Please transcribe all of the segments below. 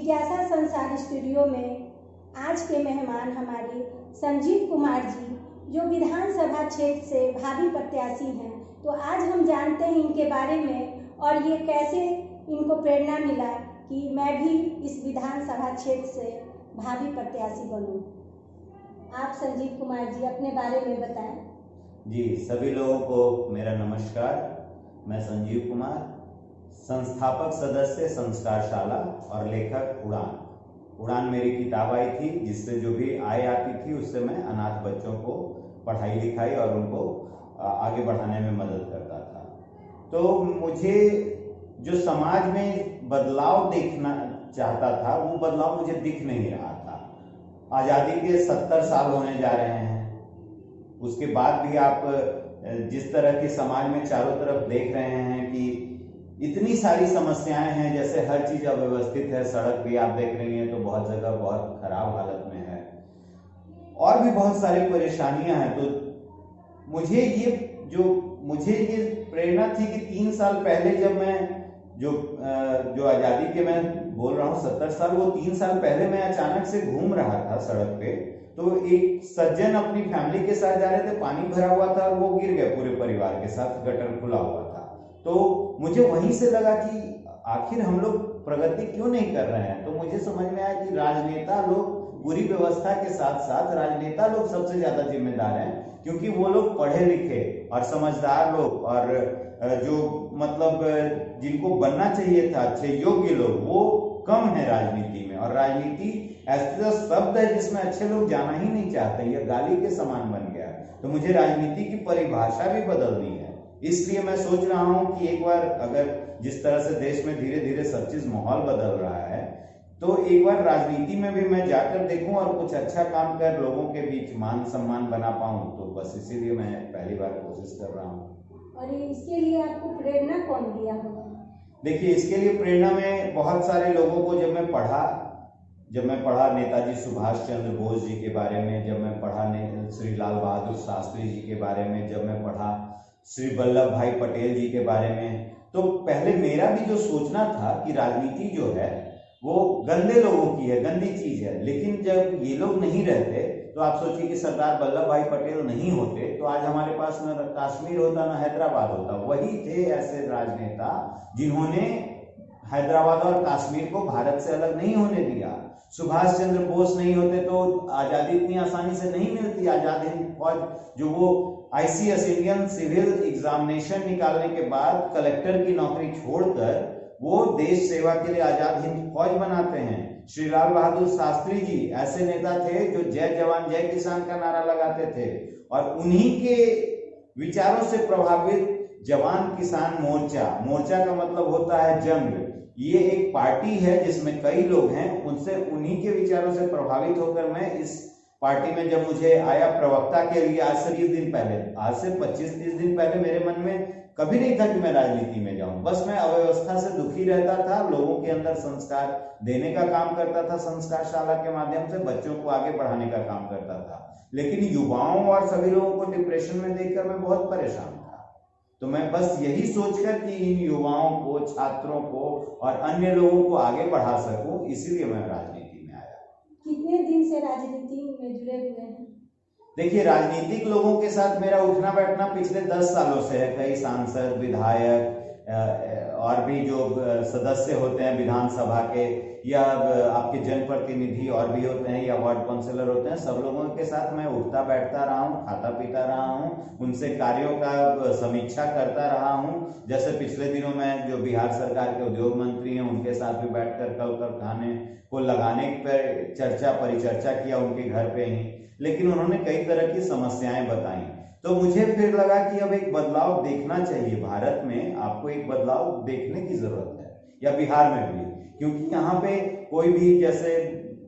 जिज्ञासा संसार स्टूडियो में आज के मेहमान हमारे संजीव कुमार जी, जो विधानसभा क्षेत्र से भावी प्रत्याशी हैं। तो आज हम जानते हैं इनके बारे में और ये कैसे इनको प्रेरणा मिला कि मैं भी इस विधानसभा क्षेत्र से भावी प्रत्याशी बनूं। आप संजीव कुमार जी अपने बारे में बताएं। जी, सभी लोगों को मेरा नमस्कार। मैं संजीव कुमार, संस्थापक सदस्य संस्कारशाला और लेखक उड़ान मेरी किताब आई थी, जिससे जो भी आय आती थी उससे मैं अनाथ बच्चों को पढ़ाई लिखाई और उनको आगे बढ़ाने में मदद करता था। तो मुझे जो समाज में बदलाव देखना चाहता था वो बदलाव मुझे दिख नहीं रहा था। आज़ादी के 70 साल होने जा रहे हैं, उसके बाद भी आप जिस तरह की समाज में चारों तरफ देख रहे हैं कि इतनी सारी समस्याएं हैं, जैसे हर चीज अव्यवस्थित है। सड़क भी आप देख रही हैं तो बहुत जगह बहुत खराब हालत में है और भी बहुत सारी परेशानियां हैं। तो मुझे ये प्रेरणा थी कि 3 साल पहले जब मैं जो आजादी के मैं बोल रहा हूँ 70 साल, वो 3 साल पहले मैं अचानक से घूम रहा था सड़क पे, तो एक सज्जन अपनी फैमिली के साथ जा रहे थे, पानी भरा हुआ था और वो गिर गए पूरे परिवार के साथ, गटर खुला हुआ था। तो मुझे वहीं से लगा कि आखिर हम लोग प्रगति क्यों नहीं कर रहे हैं। तो मुझे समझ में आया कि राजनेता लोग, बुरी व्यवस्था के साथ साथ राजनेता लोग सबसे ज्यादा जिम्मेदार हैं, क्योंकि वो लोग पढ़े लिखे और समझदार लोग और जो मतलब जिनको बनना चाहिए था अच्छे योग्य लोग, वो कम है राजनीति में। और राजनीति ऐसा शब्द है जिसमें अच्छे लोग जाना ही नहीं चाहते, यह गाली के समान बन गया। तो मुझे राजनीति की परिभाषा भी बदलनी है। इसलिए मैं सोच रहा हूं कि एक बार, अगर जिस तरह से देश में धीरे धीरे सब चीज माहौल बदल रहा है, तो एक बार राजनीति में भी मैं जाकर देखूं और कुछ अच्छा काम कर लोगों के बीच मान सम्मान बना पाऊं। तो बस इसीलिए मैं पहली बार कोशिश कर रहा हूं। और इसके लिए आपको प्रेरणा कौन दिया होगा? देखिए, इसके लिए प्रेरणा में बहुत सारे लोगों को जब मैं पढ़ा नेताजी सुभाष चंद्र बोस जी के बारे में, जब मैं पढ़ा श्री लाल बहादुर शास्त्री जी के बारे में, जब मैं पढ़ा श्री वल्लभ भाई पटेल जी के बारे में, तो पहले मेरा भी जो सोचना था कि राजनीति जो है वो गंदे लोगों की है, गंदी चीज है। लेकिन जब ये लोग नहीं रहते, तो आप सोचिए कि सरदार वल्लभ भाई पटेल नहीं होते तो आज हमारे पास न कश्मीर होता न हैदराबाद होता। वही थे ऐसे राजनेता जिन्होंने हैदराबाद और कश्मीर को भारत से अलग नहीं होने दिया। सुभाष चंद्र बोस नहीं होते तो आजादी इतनी आसानी से नहीं मिलती। आजाद हिंद फौज जो वो ICS इंडियन सिविल एग्जामिनेशन निकालने के बाद कलेक्टर की नौकरी छोड़कर वो देश सेवा के लिए आजाद हिंद फौज बनाते हैं। श्री लाल बहादुर शास्त्री जी ऐसे नेता थे जो जय जवान जय किसान का नारा लगाते थे, और उन्हीं के विचारों से प्रभावित जवान किसान मोर्चा का मतलब होता है जंग। ये एक पार्टी है जिसमें कई लोग हैं, उन्हीं के विचारों से प्रभावित होकर मैं इस पार्टी में जब मुझे आया प्रवक्ता के लिए, आज से 25-30 दिन पहले मेरे मन में कभी नहीं था कि मैं राजनीति में जाऊं। बस मैं अव्यवस्था से दुखी रहता था, लोगों के अंदर संस्कार देने का काम करता था, संस्कारशाला के माध्यम से बच्चों को आगे बढ़ाने का काम करता था। लेकिन युवाओं और सभी लोगों को डिप्रेशन में देखकर मैं बहुत परेशान था। तो मैं बस यही सोचकर कि इन युवाओं को, छात्रों को और अन्य लोगों को आगे बढ़ा सकूं, इसीलिए मैं राजनीति में आया। कितने दिन से राजनीति में जुड़े हुए हैं? देखिए, राजनीतिक लोगों के साथ मेरा उठना बैठना पिछले 10 सालों से है। कई सांसद, विधायक और भी जो सदस्य होते हैं विधानसभा के, या आपके जनप्रतिनिधि और भी होते हैं, या वार्ड काउंसिलर होते हैं, सब लोगों के साथ मैं उठता बैठता रहा हूँ, खाता पीता रहा हूँ, उनसे कार्यों का समीक्षा करता रहा हूँ। जैसे पिछले दिनों में जो बिहार सरकार के उद्योग मंत्री हैं उनके साथ भी बैठकर कल कारखाने को लगाने पर परिचर्चा किया उनके घर पे ही। लेकिन उन्होंने कई तरह की समस्याएं बताई, तो मुझे फिर लगा कि अब एक बदलाव देखना चाहिए। भारत में आपको एक बदलाव देखने की जरूरत है, या बिहार में भी, क्योंकि यहाँ पे कोई भी जैसे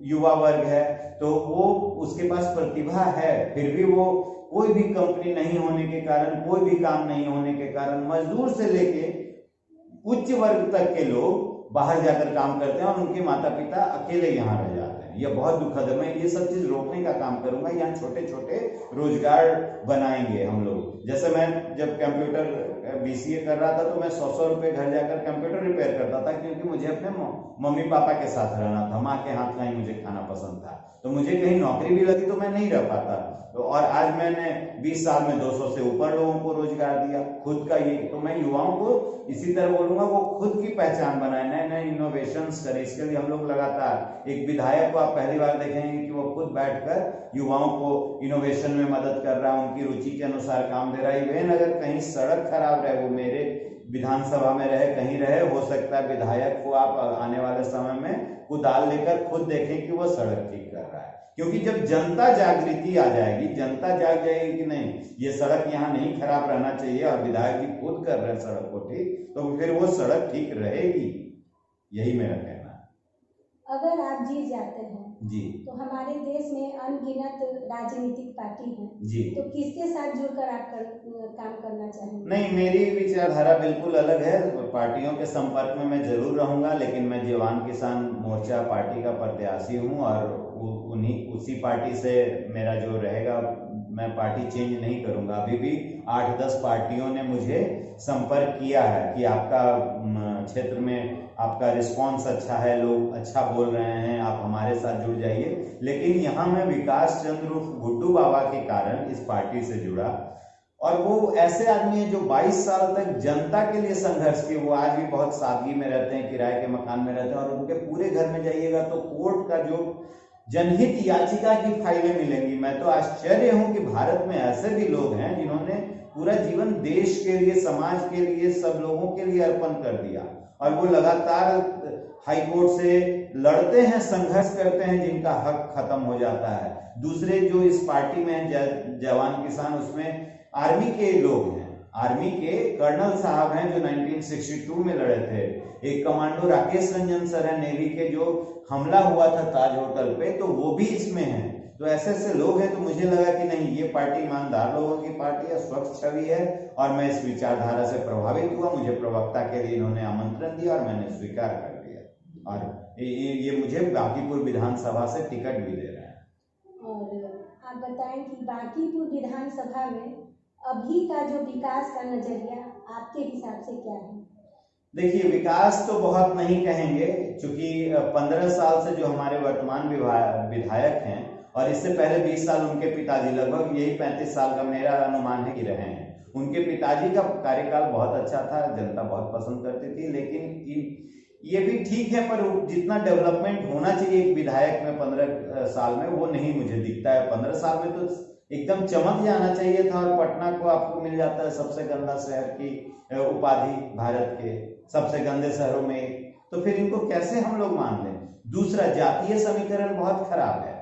युवा वर्ग है तो वो उसके पास प्रतिभा है, फिर भी वो कोई भी कंपनी नहीं होने के कारण, कोई भी काम नहीं होने के कारण, मजदूर से लेके उच्च वर्ग तक के लोग बाहर जाकर काम करते हैं और उनके माता पिता अकेले यहाँ रह जाते हैं। है। यह बहुत दुखद है। मैं ये सब चीज रोकने का काम करूंगा। यहाँ छोटे छोटे रोजगार बनाएंगे हम लोग। जैसे मैं जब कंप्यूटर BCA कर रहा था तो मैं 100 रुपए घर जाकर कंप्यूटर रिपेयर करता था, क्योंकि मुझे अपने मम्मी पापा के साथ रहना था। माँ के हाथ का ही मुझे खाना पसंद था। तो मुझे कहीं नौकरी भी लगी तो मैं नहीं रह पाता। तो और आज मैंने 20 साल में 200 से ऊपर लोगों को रोजगार दिया खुद का। ये तो मैं युवाओं को इसी तरह बोलूंगा, वो खुद की पहचान बनाए, नए नए इनोवेशंस करें। इसके लिए हम लोग लगातार, एक विधायक को आप पहली बार देखेंगे कि वो खुद बैठकर युवाओं को इनोवेशन में मदद कर रहा है, उनकी रुचि के अनुसार काम दे रहा है। इवन अगर कहीं सड़क खराब रहे, वो मेरे विधानसभा में रहे, कहीं रहे, हो सकता है विधायक को आप आने वाले समय में कुदाल लेकर खुद देखें कि वो सड़क ठीक कर रहा है। क्योंकि जब जनता जागृति आ जाएगी, जनता जाग जाएगी कि नहीं ये सड़क यहाँ नहीं खराब रहना चाहिए और विधायक जी खुद कर रहे हैं सड़क को ठीक, तो फिर वो सड़क ठीक रहेगी। यही मेरा कहना है। अगर आप जीत जाते हैं जी, तो हमारे देश में अनगिनत राजनीतिक पार्टी हैं जी, तो किसके साथ जुड़कर आप काम करना चाहेंगे? नहीं, मेरी विचारधारा बिल्कुल अलग है। पार्टियों के संपर्क में मैं जरूर रहूंगा, लेकिन मैं जवान किसान मोर्चा पार्टी का प्रत्याशी हूं और उसी पार्टी से मेरा जो रहेगा, मैं पार्टी चेंज नहीं करूंगा। अभी भी 8-10 पार्टियों ने मुझे संपर्क किया है कि आपका क्षेत्र में आपका रिस्पांस अच्छा है, लोग अच्छा बोल रहे हैं, आप हमारे साथ जुड़ जाइए। लेकिन यहाँ मैं विकास चंद्र उर्फ गुड्डू बाबा के कारण इस पार्टी से जुड़ा। और वो ऐसे आदमी है जो 22 साल तक जनता के लिए संघर्ष किए। वो आज भी बहुत सादगी में रहते हैं, किराए के मकान में रहते हैं, और उनके पूरे घर में जाइएगा तो कोर्ट का जो जनहित याचिका की फाइलें मिलेंगी। मैं तो आश्चर्य हूं कि भारत में ऐसे भी लोग हैं जिन्होंने पूरा जीवन देश के लिए, समाज के लिए, सब लोगों के लिए अर्पण कर दिया, और वो लगातार हाई कोर्ट से लड़ते हैं, संघर्ष करते हैं, जिनका हक खत्म हो जाता है। दूसरे जो इस पार्टी में जवान किसान, उसमें आर्मी के लोग हैं, आर्मी के कर्नल साहब हैं जो 1962 में लड़े थे। एक कमांडो राकेश रंजन सर है नेवी के, जो हमला हुआ था ताज होटल पे, तो वो भी इसमें हैं। तो ऐसे ऐसे लोग हैं। तो मुझे लगा कि नहीं, ये पार्टी ईमानदार लोगों की पार्टी है, स्वच्छ छवि है, और मैं इस विचारधारा से प्रभावित हुआ। मुझे प्रवक्ता के लिए इन्होंने आमंत्रण दिया और मैंने स्वीकार कर लिया, और ये मुझे बांकीपुर विधानसभा से टिकट भी दे रहे हैं। और आप बताएं कि बांकीपुर विधानसभा में अभी का जो विकास का नजरिया आपके हिसाब से क्या है? देखिए, विकास तो बहुत नहीं कहेंगे, क्योंकि 15 साल से जो हमारे वर्तमान विधायक हैं, और इससे पहले 20 साल उनके पिताजी, लगभग यही 35 साल का मेरा अनुमान है कि रहे हैं। उनके पिताजी का कार्यकाल बहुत अच्छा था, जनता बहुत पसंद करती थी। लेकिन ये भी ठीक है, पर जितना डेवलपमेंट होना चाहिए एक विधायक में 15 साल में, वो नहीं मुझे दिखता है। 15 साल में तो एकदम चमक जाना चाहिए था, और पटना को आपको मिल जाता है सबसे गंदा शहर की उपाधि, भारत के सबसे गंदे शहरों में। तो फिर इनको कैसे हम लोग मान लें? दूसरा, जातीय समीकरण बहुत खराब है।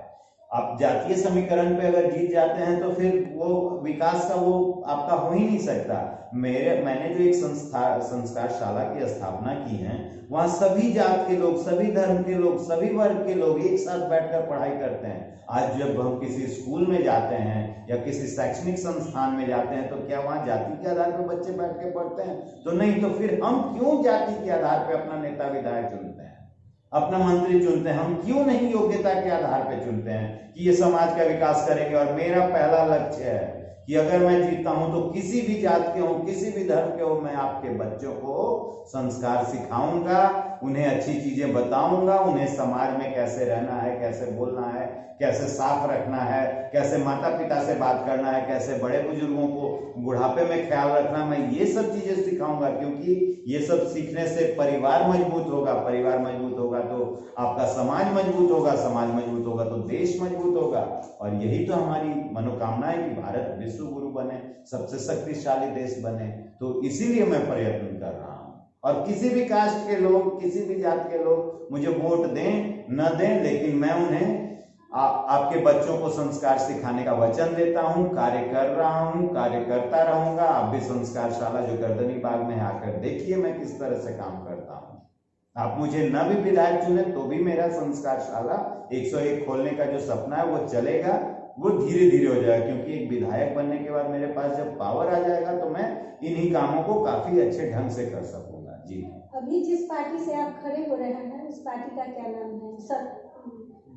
आप जातीय समीकरण पे अगर जीत जाते हैं तो फिर वो विकास का वो आपका हो ही नहीं सकता। मैंने जो एक संस्कारशाला की स्थापना की है, वहां सभी जात के लोग, सभी धर्म के लोग, सभी वर्ग के लोग एक साथ बैठकर पढ़ाई करते हैं। आज जब हम किसी स्कूल में जाते हैं या किसी शैक्षणिक संस्थान में जाते हैं, तो क्या वहां जाति के आधार पर बच्चे बैठ के पढ़ते हैं? तो नहीं। तो फिर हम क्यों जाति के आधार पर अपना नेता विधायक चुनते हैं, अपना मंत्री चुनते हैं? हम क्यों नहीं योग्यता के आधार पर चुनते हैं कि ये समाज का विकास करेंगे? और मेरा पहला लक्ष्य है कि अगर मैं जीतता हूं तो किसी भी जात के हो, किसी भी धर्म के हो, मैं आपके बच्चों को संस्कार सिखाऊंगा, उन्हें अच्छी चीजें बताऊंगा, उन्हें समाज में कैसे रहना है, कैसे बोलना है, कैसे साफ रखना है, कैसे माता पिता से बात करना है, कैसे बड़े बुजुर्गों को बुढ़ापे में ख्याल रखना, मैं ये सब चीजें सिखाऊंगा। क्योंकि ये सब सीखने से परिवार मजबूत होगा, परिवार मजबूत होगा तो आपका समाज मजबूत होगा, समाज मजबूत होगा तो देश मजबूत होगा। और यही तो हमारी मनोकामना है कि भारत विश्व गुरु बने, सबसे शक्तिशाली देश बने। तो इसीलिए मैं प्रयत्न कर रहा हूँ। और किसी भी कास्ट के लोग, किसी भी जात के लोग मुझे वोट दें न दें, लेकिन मैं उन्हें आपके बच्चों को संस्कार सिखाने का वचन देता हूं, कार्य कर रहा हूं, कार्य करता रहूंगा। आप भी संस्कारशाला जो गर्दनी बाग में आकर देखिए मैं किस तरह से काम करता हूं। आप मुझे न भी विधायक चुने तो भी मेरा संस्कारशाला 101 खोलने का जो सपना है वो चलेगा, वो धीरे धीरे हो जाएगा। क्योंकि एक विधायक बनने के बाद मेरे पास जब पावर आ जाएगा तो मैं इन्हीं कामों को काफी अच्छे ढंग से कर सकूंगा। जी, अभी जिस पार्टी से आप खड़े हो रहे हैं उस पार्टी का क्या नाम है सर?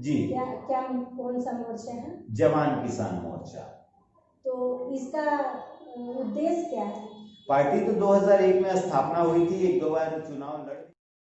जी, क्या क्या कौन सा मोर्चा है? जवान किसान मोर्चा। तो इसका उद्देश्य क्या है? पार्टी तो 2001 में स्थापना हुई थी, एक दो बार चुनाव लड़ी,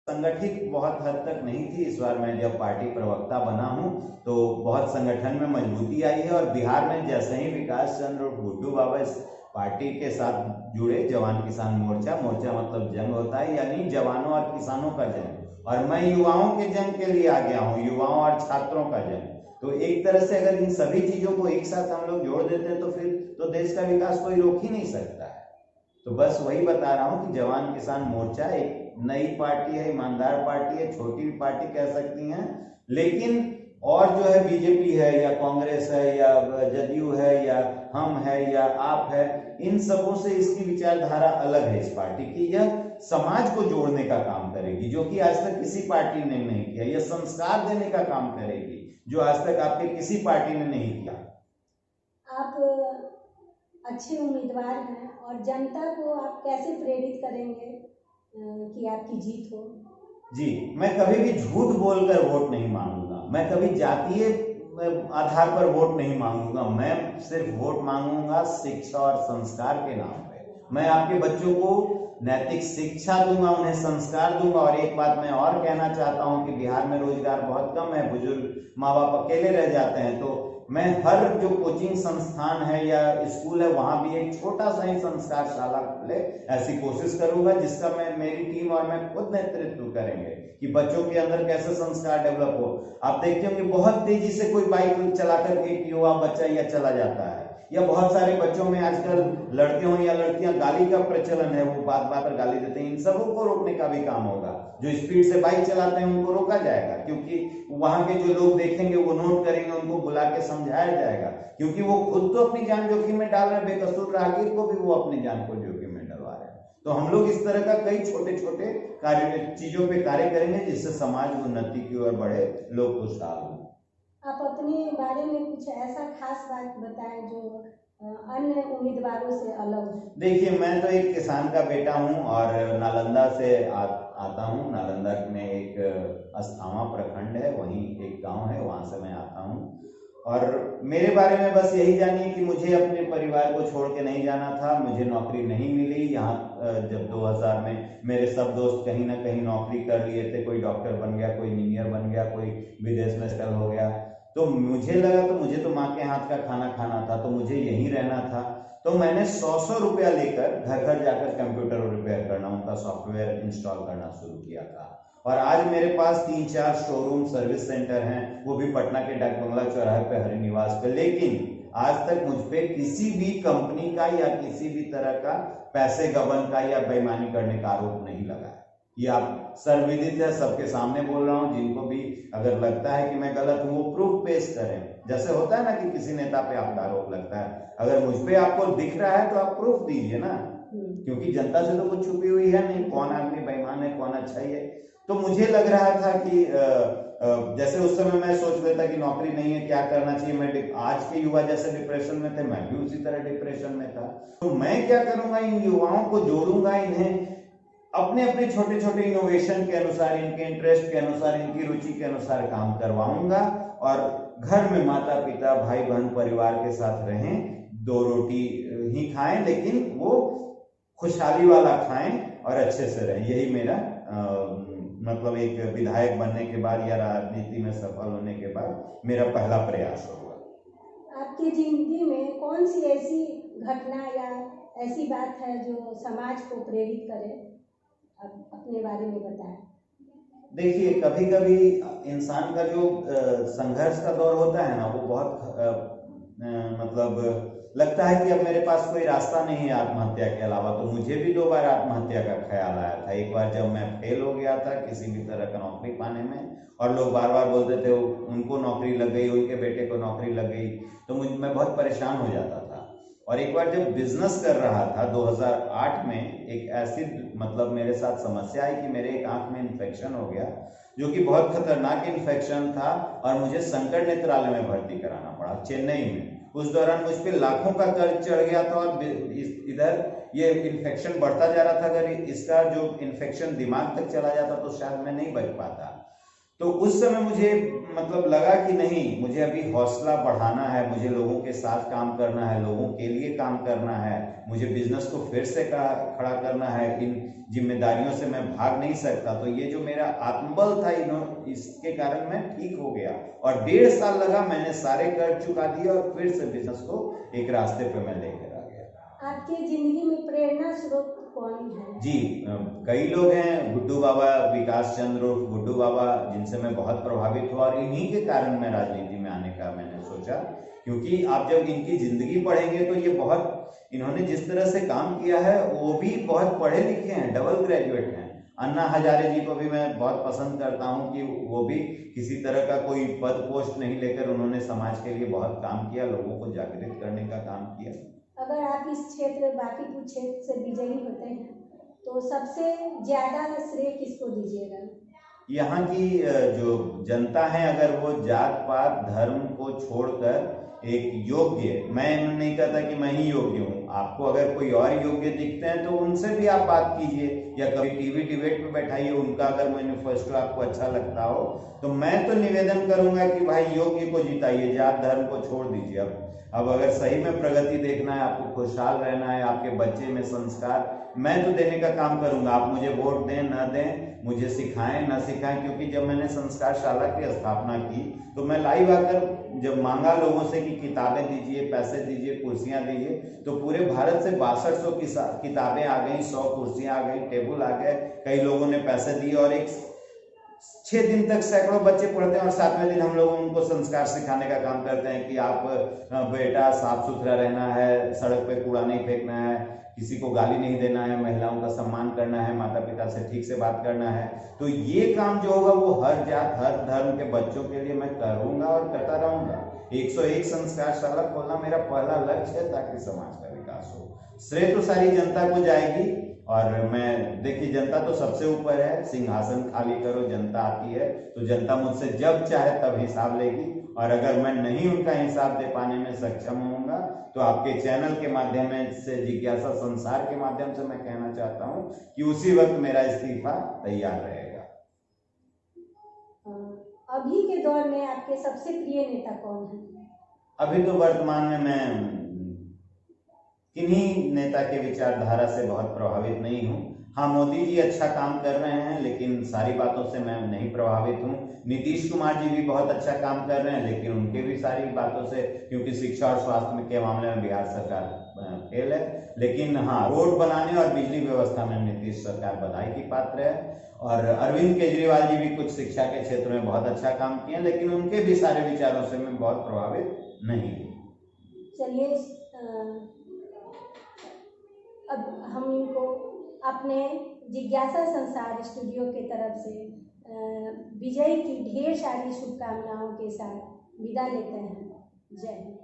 संगठित बहुत हद तक नहीं थी। इस बार मैं जब पार्टी प्रवक्ता बना हूं तो बहुत संगठन में मजबूती आई है, और बिहार में जैसे ही विकास चंद्र और गुड्डू बाबा इस पार्टी के साथ जुड़े, जवान किसान मोर्चा, मोर्चा मतलब जंग होता है, यानी जवानों और किसानों का जंग, और मैं युवाओं के जंग के लिए आ गया हूँ, युवाओं और छात्रों का जंग। तो एक तरह से अगर इन सभी चीजों को एक साथ हम लोग जोड़ देते हैं तो फिर तो देश का विकास कोई रोक ही नहीं सकता है। तो बस वही बता रहा हूँ कि जवान किसान मोर्चा एक नई पार्टी है, ईमानदार पार्टी है, छोटी पार्टी कह सकती हैं, लेकिन और जो है बीजेपी है या कांग्रेस है या जदयू है या हम है या आप है, इन सबों से इसकी विचारधारा अलग है। इस पार्टी की यह समाज को जोड़ने का काम करेगी, जो कि आज तक किसी पार्टी ने नहीं किया। यह संस्कार देने का काम करेगी, जो आज तक आपके किसी पार्टी ने नहीं किया। आप अच्छे उम्मीदवार हैं और जनता को आप कैसे प्रेरित करेंगे कि आपकी जीत हो? जी, मैं कभी भी झूठ बोलकर वोट नहीं मांगूंगा, मैं कभी जातीय आधार पर वोट नहीं मांगूंगा, मैं सिर्फ वोट मांगूंगा शिक्षा और संस्कार के नाम पे। मैं आपके बच्चों को नैतिक शिक्षा दूंगा, उन्हें संस्कार दूंगा। और एक बात मैं और कहना चाहता हूं कि बिहार में रोजगार बहुत कम है, बुजुर्ग माँ बाप अकेले रह जाते हैं, तो मैं हर जो कोचिंग संस्थान है या स्कूल है वहां भी एक छोटा सा ही संस्कारशाला खोले, ऐसी कोशिश करूंगा, जिसका मेरी टीम और मैं खुद नेतृत्व करेंगे कि बच्चों के अंदर कैसे संस्कार डेवलप हो। आप देखते होंगे बहुत तेजी से कोई बाइक चलाकर एक युवा बच्चा या चला जाता है, या बहुत सारे बच्चों में आजकल लड़के हों या लड़कियां गाली का प्रचलन है, वो बात बात पर गाली देते हैं। इन सबों को रोकने का भी काम होगा। जो स्पीड से बाइक चलाते हैं उनको रोका जाएगा, क्योंकि वहां के जो लोग देखेंगे वो नोट करेंगे, उनको बुला के समझाया जाएगा, क्योंकि वो खुद तो अपनी जान जोखिम में डाल रहे हैं, बेकसूर राहगीर को भी वो अपनी जान को जोखिम में डलवा रहे हैं। तो हम लोग इस तरह का कई छोटे छोटे चीजों पे कार्य करेंगे, जिससे समाज उन्नति की ओर बढ़े, लोग खुशहाल हों। आप अपने बारे में कुछ ऐसा खास बात बताएं जो अन्य उम्मीदवारों से अलग है। देखिए, मैं तो एक किसान का बेटा हूं और नालंदा से आता हूं। नालंदा में एक अस्थामा प्रखंड है, वहीं एक गांव है, वहां से मैं आता हूं। और मेरे बारे में बस यही जानिए कि मुझे अपने परिवार को छोड़ के नहीं जाना था, मुझे नौकरी नहीं मिली यहाँ। जब 2000 में मेरे सब दोस्त कहीं ना कहीं नौकरी कर लिए थे, कोई डॉक्टर बन गया, कोई इंजीनियर बन गया, कोई विदेश में सेटल हो गया, तो मुझे लगा तो मुझे तो माँ के हाथ का खाना खाना था, तो मुझे यहीं रहना था। तो मैंने 100 रुपया लेकर घर घर जाकर कंप्यूटर रिपेयर करना, उनका सॉफ्टवेयर इंस्टॉल करना शुरू किया था। और आज मेरे पास 3-4 शोरूम सर्विस सेंटर हैं, वो भी पटना के डाक बंगला चौराहे पे, हरि निवास पे। लेकिन आज तक मुझ पे किसी भी कंपनी का या किसी भी तरह का पैसे गबन का या बेईमानी करने का आरोप नहीं लगा है। ये आप सर्वविदित है, सबके सामने बोल रहा हूँ। जिनको भी अगर लगता है कि मैं गलत हूँ, वो प्रूफ पेश करें। जैसे होता है ना कि किसी नेता पे आपका आरोप लगता है, अगर मुझ पे आपको दिख रहा है तो आप प्रूफ दीजिए ना, क्योंकि जनता से तो कुछ छुपी हुई है नहीं, कौन आदमी बेईमान है, कौन अच्छा ही है। तो मुझे लग रहा था कि जैसे उस समय मैं सोच लेता कि नौकरी नहीं है, क्या करना चाहिए। मैं आज के युवा जैसे डिप्रेशन में थे, मैं भी उसी तरह डिप्रेशन में था। तो मैं क्या करूंगा, इन युवाओं को जोड़ूंगा, इन्हें अपने अपने छोटे छोटे इनोवेशन के अनुसार, इनके इंटरेस्ट के अनुसार, इनकी रुचि के अनुसार काम करवाऊंगा, और घर में माता पिता भाई बहन परिवार के साथ रहें, 2 रोटी ही खाएं, लेकिन वो खुशहाली वाला खाएं और अच्छे से रहें। यही मेरा मतलब एक विधायक बनने के बाद या राजनीति में सफल होने के बाद मेरा पहला प्रयास होगा। आपकी जिंदगी में कौन सी ऐसी घटना या ऐसी बात है जो समाज को प्रेरित करे? आप अपने बारे में बताएं। देखिए, कभी कभी इंसान का जो संघर्ष का दौर होता है ना, वो बहुत मतलब लगता है कि अब मेरे पास कोई रास्ता नहीं है आत्महत्या के अलावा। तो मुझे भी 2 बार आत्महत्या का ख्याल आया था। एक बार जब मैं फेल हो गया था किसी भी तरह का नौकरी पाने में, और लोग बार बार बोलते थे उनको नौकरी लग गई, उनके बेटे को नौकरी लग गई, तो मैं बहुत परेशान हो जाता था। और एक बार जब बिजनेस कर रहा था 2008 में, एक ऐसी मतलब मेरे साथ समस्या आई कि मेरे एक आंख में इन्फेक्शन हो गया, जो कि बहुत खतरनाक इन्फेक्शन था, और मुझे संकट नेत्रालय में भर्ती कराना पड़ा चेन्नई में। उस दौरान मुझ पे लाखों का कर्ज चढ़ गया था, और इधर ये इन्फेक्शन बढ़ता जा रहा था। अगर इसका जो इन्फेक्शन दिमाग तक चला जाता तो शायद मैं नहीं बच पाता। तो उस समय मुझे मतलब लगा कि नहीं, मुझे अभी हौसला बढ़ाना है, मुझे लोगों के साथ काम करना है, लोगों के लिए काम करना है, मुझे बिजनेस को फिर से खड़ा करना है, इन जिम्मेदारियों से मैं भाग नहीं सकता। तो ये जो मेरा आत्मबल था इसके कारण मैं ठीक हो गया और 1.5 साल लगा, मैंने सारे कर्ज चुका दिए और फिर से बिजनेस को एक रास्ते पे मैं लेकर आ गया। आपकी जिंदगी में प्रेरणा स्रोत कौन है? जी, कई लोग हैं, गुड्डू बाबा, विकास चंद्र उर्फ गुड्डू बाबा, जिनसे मैं बहुत प्रभावित हुआ और इन्हीं के कारण मैं राजनीति में आने का मैंने सोचा। क्योंकि आप जब इनकी जिंदगी पढ़ेंगे तो ये बहुत, इन्होंने जिस तरह से काम किया है, वो भी बहुत पढ़े लिखे हैं, डबल ग्रेजुएट हैं। अन्ना हजारे जी को भी मैं बहुत पसंद करता हूं कि वो भी किसी तरह का कोई पद पोस्ट नहीं लेकर उन्होंने समाज के लिए बहुत काम किया, लोगों को जागृत करने का काम किया। अगर आप इस क्षेत्र बांकीपुर क्षेत्र से विजयी होते हैं तो सबसे ज्यादा श्रेय किसको दीजिएगा? यहाँ की जो जनता है, अगर वो जात पात धर्म को छोड़कर एक योग्य, मैं नहीं कहता कि मैं ही योग्य हूँ, आपको अगर कोई और योग्य दिखते हैं तो उनसे भी आप बात कीजिए, या कभी टीवी डिबेट पे बैठाइए, उनका अगर मैनिफेस्टो आपको अच्छा लगता हो तो मैं तो निवेदन करूंगा कि भाई योग्य को जिताइए, जात धर्म को छोड़ दीजिए। अब अगर सही में प्रगति देखना है, आपको खुशहाल रहना है, आपके बच्चे में संस्कार, मैं तो देने का काम करूंगा। आप मुझे वोट दें ना दें, मुझे सिखाएं ना सिखाएं, क्योंकि जब मैंने संस्कारशाला की स्थापना की तो मैं लाइव आकर जब मांगा लोगों से कि किताबें दीजिए, पैसे दीजिए, कुर्सियां दीजिए, तो पूरे भारत से 6200 किताबें आ गई, 100 कुर्सियां आ गई, टेबल आ गए, कई लोगों ने पैसे दिए और एक 6 दिन तक सैकड़ों बच्चे पढ़ते हैं और 7वें दिन हम लोग उनको संस्कार सिखाने का काम करते हैं कि आप बेटा साफ सुथरा रहना है, सड़क पे कूड़ा नहीं फेंकना है, किसी को गाली नहीं देना है, महिलाओं का सम्मान करना है, माता पिता से ठीक से बात करना है। तो ये काम जो होगा वो हर जात हर धर्म के बच्चों के लिए मैं करूंगा और करता रहूंगा। 101 संस्कारशाला खोलना मेरा पहला लक्ष्य है ताकि समाज का विकास हो। श्रेय तो सारी जनता को जाएगी और मैं, देखिए जनता तो सबसे ऊपर है, सिंहासन खाली करो, जनता आती है तो जनता मुझसे जब चाहे तब हिसाब लेगी, और अगर मैं नहीं उनका हिसाब दे पाने में सक्षम होऊंगा तो आपके चैनल के माध्यम से, जिज्ञासा संसार के माध्यम से मैं कहना चाहता हूं कि उसी वक्त मेरा इस्तीफा तैयार रहेगा। अभी के दौर में आपके सबसे प्रिय नेता कौन है? अभी तो वर्तमान में मैं किन्हीं नेता के विचारधारा से बहुत प्रभावित नहीं हूँ। हाँ, मोदी जी अच्छा काम कर रहे हैं लेकिन सारी बातों से मैं नहीं प्रभावित हूँ। नीतीश कुमार जी भी बहुत अच्छा काम कर रहे हैं लेकिन उनके भी सारी बातों से, क्योंकि शिक्षा और स्वास्थ्य के मामले में बिहार सरकार फेल है। लेकिन हाँ, रोड बनाने और बिजली व्यवस्था में नीतीश सरकार बधाई की पात्र है। और अरविंद केजरीवाल जी भी कुछ शिक्षा के क्षेत्र में बहुत अच्छा काम किए, लेकिन उनके भी सारे विचारों से मैं बहुत प्रभावित नहीं हूँ। चलिए, अब हम इनको अपने जिज्ञासा संसार स्टूडियो के तरफ से विजय की ढेर सारी शुभकामनाओं के साथ विदा लेते हैं। जय हिंद।